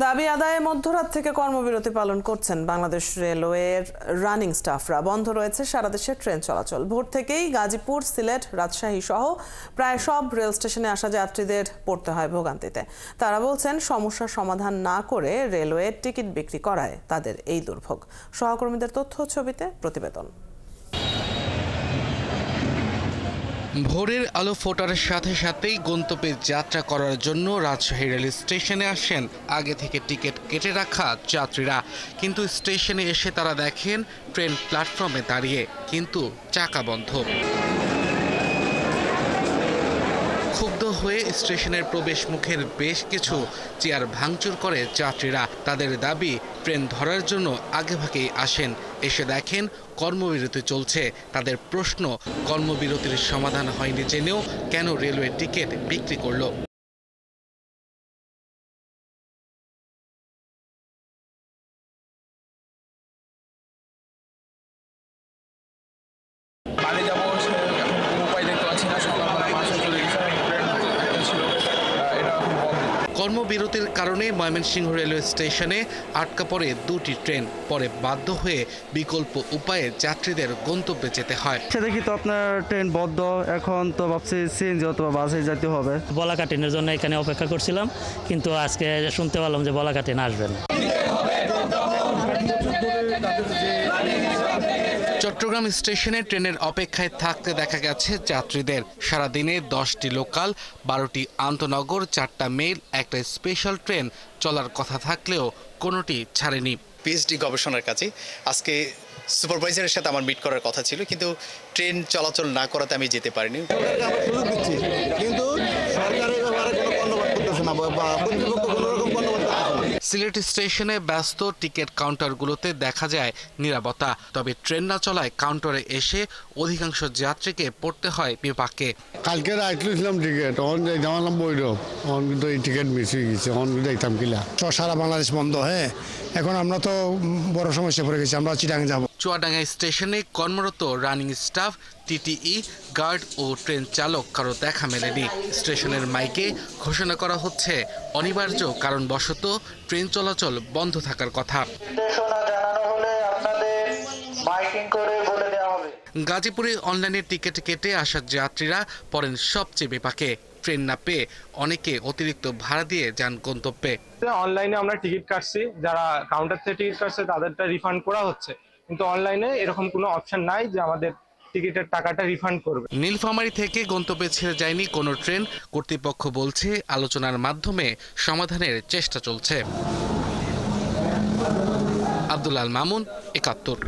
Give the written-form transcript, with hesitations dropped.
দাবি আদায়ে মধ্যরাত থেকে কর্মবিরতি পালন করছেন বাংলাদেশ রেলওয়ের রানিং স্টাফরা। বন্ধ রয়েছে সারা দেশে ট্রেন চলাচল। ভোর থেকেই গাজীপুর, সিলেট, রাজশাহী সহ প্রায় সব রেল স্টেশনে আসা যাত্রীদের পড়তে হয় ভোগান্তিতে। তারা বলছেন সমস্যার সমাধান না করে রেলওয়ের টিকিট বিক্রি করায় তাদের এই দুর্ভোগ। সহকর্মীদের তথ্য ছবিতে প্রতিবেদন। ভোরের আলো ফোটার সাথে সাথেই গন্তব্যে যাত্রা করার জন্য রাজশাহী রেল স্টেশনে আসেন আগে থেকে টিকিট কেটে রাখা যাত্রীরা। কিন্তু স্টেশনে এসে তারা দেখেন ট্রেন প্ল্যাটফর্মে দাঁড়িয়ে, কিন্তু চাকা বন্ধ। ক্ষুব্ধ হয়ে স্টেশনের প্রবেশ মুখের বেশ কিছু চেয়ার ভাঙচুর করে যাত্রীরা। তাদের দাবি, ট্রেন ধরার জন্য আগেভাগেই আসেন, এসে দেখেন কর্মবিরতি চলছে। তাদের প্রশ্ন, কর্মবিরতির সমাধান হয়নি জেনেও কেন রেলওয়ে টিকিট বিক্রি করলো। কর্মবিরতির কারণে ময়মনসিংহ রেলওয়ে স্টেশনে আটকা পড়ে দুটি ট্রেন। পরে বাধ্য হয়ে বিকল্প উপায়ে যাত্রীদের গন্তব্যে যেতে হয়। দেখি তো আপনার ট্রেন বন্ধ, এখন তো ভাবছি সিএনজি অথবা বাসে যেতে হবে। বলাকা ট্রেনের জন্য এখানে অপেক্ষা করছিলাম, কিন্তু আজকে শুনতে পেলাম যে বলাকা ট্রেন আসবে না। চট্টগ্রাম স্টেশনে ট্রেনের অপেক্ষায় থাকতে দেখা গেছে যাত্রীদের। সারাদিনে 10টি লোকাল, 12টি আন্তনগর, 4টা মেল, একটা স্পেশাল ট্রেন চলার কথা থাকলেও কোনোটি ছাড়েনি। পিএইচডি গবেষণার কাজে আজকে সুপারভাইজারের সাথে আমার মিট করার কথা ছিল, কিন্তু ট্রেন চলাচল না করাতে আমি যেতে পারিনি। কিন্তু সরকারের ব্যাপারে কোনো কর্ণপাত করতেছে না বা কর্তৃপক্ষ কোনো রকম কর্ণপাত করতেছে না। সিলেট স্টেশনে ব্যস্ত টিকিট কাউন্টারগুলোতে দেখা যায় নীরবতা। তবে ট্রেন না চলায় কাউন্টারে এসে অধিকাংশ যাত্রীকে পড়তে হয় বিপাকে। কালকে রাইছিলাম টিকিট, অন যাইতাম বৈরব, অন কিন্তু এই টিকিট মিস হয়ে গেছে, অন যাইতাম কিলা। সারা বাংলাদেশ বন্ধ, হ্যাঁ, এখন আমরা তো বড় সমস্যা পড়ে গেছি, আমরা চিটাং যাব। চুয়াডাঙ্গা স্টেশনে কর্মরত রানিং স্টাফ, টিটিই, গার্ড ও ট্রেন চালক কারো দেখা মেলেনি। স্টেশনের মাইকে ঘোষণা করা হচ্ছে অনিবার্য কারণবশত ট্রেন চলাচল বন্ধ থাকার কথা। গাজীপুরে অনলাইনে টিকিট কেটে আসা যাত্রীরা পড়েন সবচেয়ে বিপাকে। ট্রেন না পেয়ে অনেকে অতিরিক্ত ভাড়া দিয়ে যান গন্তব্যে। অনলাইনে আমরা টিকিট কাটছি, যারা কাউন্টার থেকে টিকিট কাটছে তাদেরটা রিফান্ড করা হচ্ছে, কিন্তু অনলাইনে এরকম কোনো অপশন নাই যে আমাদের টিকিটের টাকাটা রিফান্ড করবে। নীলফামারী থেকে গন্তব্যে ছেড়ে যায়নি কোনো ট্রেন। কর্তৃপক্ষ বলছে আলোচনার মাধ্যমে সমাধানের চেষ্টা চলছে। আব্দুল আল মামুন, ৭১।